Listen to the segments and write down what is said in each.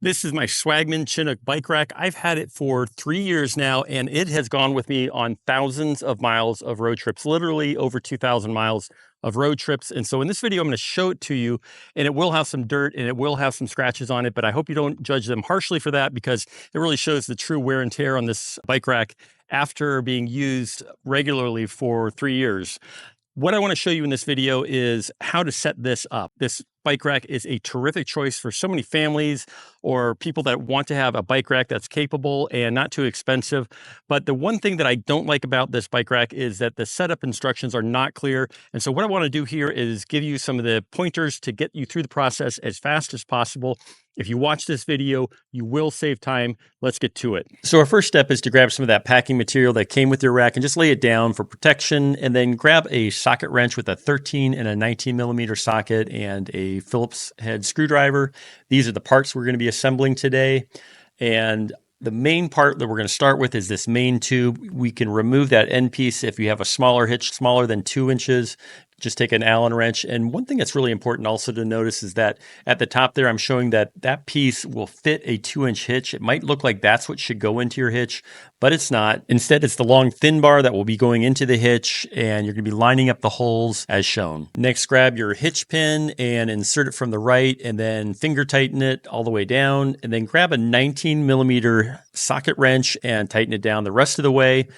This is my Swagman Chinook bike rack. I've had it for 3 years now, and it has gone with me on thousands of miles of road trips, literally over 2,000 miles of road trips. And so in this video, I'm going to show it to you, and it will have some dirt and it will have some scratches on it, but I hope you don't judge them harshly for that because it really shows the true wear and tear on this bike rack after being used regularly for 3 years. What I want to show you in this video is how to set this up. This bike rack is a terrific choice for so many families or people that want to have a bike rack that's capable and not too expensive. But the one thing that I don't like about this bike rack is that the setup instructions are not clear. And so what I want to do here is give you some of the pointers to get you through the process as fast as possible. If you watch this video, you will save time. Let's get to it. So our first step is to grab some of that packing material that came with your rack and just lay it down for protection, and then grab a socket wrench with a 13 and a 19 millimeter socket and a Phillips head screwdriver. These are the parts we're going to be assembling today. And the main part that we're going to start with is this main tube. We can remove that end piece if you have a smaller hitch, smaller than 2 inches. Just take an Allen wrench. And one thing that's really important also to notice is that at the top there, I'm showing that that piece will fit a 2-inch hitch. It might look like that's what should go into your hitch, but it's not. Instead, it's the long thin bar that will be going into the hitch, and you're going to be lining up the holes as shown. Next, grab your hitch pin and insert it from the right, and then finger tighten it all the way down, and then grab a 19 millimeter socket wrench and tighten it down the rest of the way.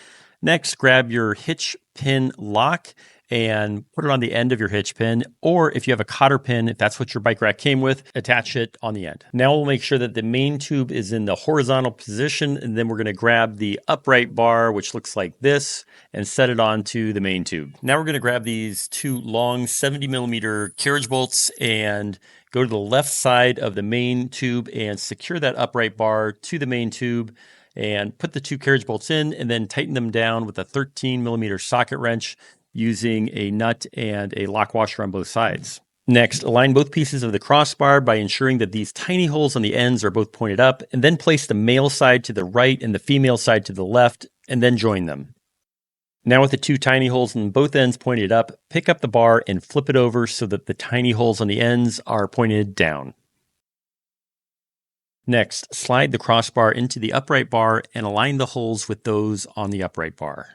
Next, grab your hitch pin lock and put it on the end of your hitch pin, or if you have a cotter pin, if that's what your bike rack came with, attach it on the end. Now we'll make sure that the main tube is in the horizontal position, and then we're going to grab the upright bar, which looks like this, and set it onto the main tube. Now we're going to grab these two long 70 millimeter carriage bolts and go to the left side of the main tube and secure that upright bar to the main tube, and put the two carriage bolts in, and then tighten them down with a 13 millimeter socket wrench using a nut and a lock washer on both sides. Next, align both pieces of the crossbar by ensuring that these tiny holes on the ends are both pointed up, and then place the male side to the right and the female side to the left, and then join them. Now with the two tiny holes on both ends pointed up, pick up the bar and flip it over so that the tiny holes on the ends are pointed down. Next, slide the crossbar into the upright bar and align the holes with those on the upright bar.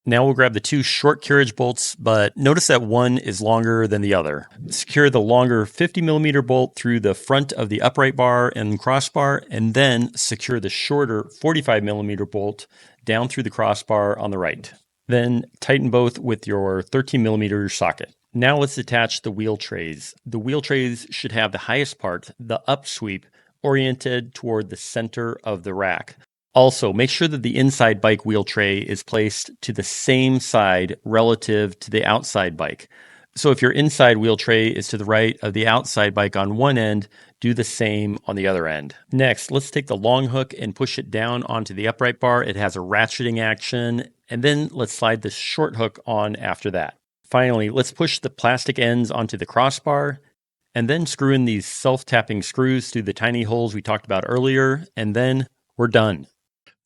Now we'll grab the two short carriage bolts, but notice that one is longer than the other. Secure the longer 50 millimeter bolt through the front of the upright bar and crossbar, and then secure the shorter 45 millimeter bolt down through the crossbar on the right. Then tighten both with your 13 millimeter socket. Now let's attach the wheel trays. The wheel trays should have the highest part, the up sweep, oriented toward the center of the rack. Also, make sure that the inside bike wheel tray is placed to the same side relative to the outside bike. So if your inside wheel tray is to the right of the outside bike on one end, do the same on the other end. Next, let's take the long hook and push it down onto the upright bar. It has a ratcheting action, and then let's slide the short hook on after that. Finally, let's push the plastic ends onto the crossbar, and then screw in these self-tapping screws through the tiny holes we talked about earlier, and then we're done.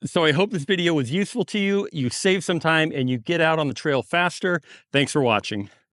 So I hope this video was useful to you. You save some time and you get out on the trail faster. Thanks for watching.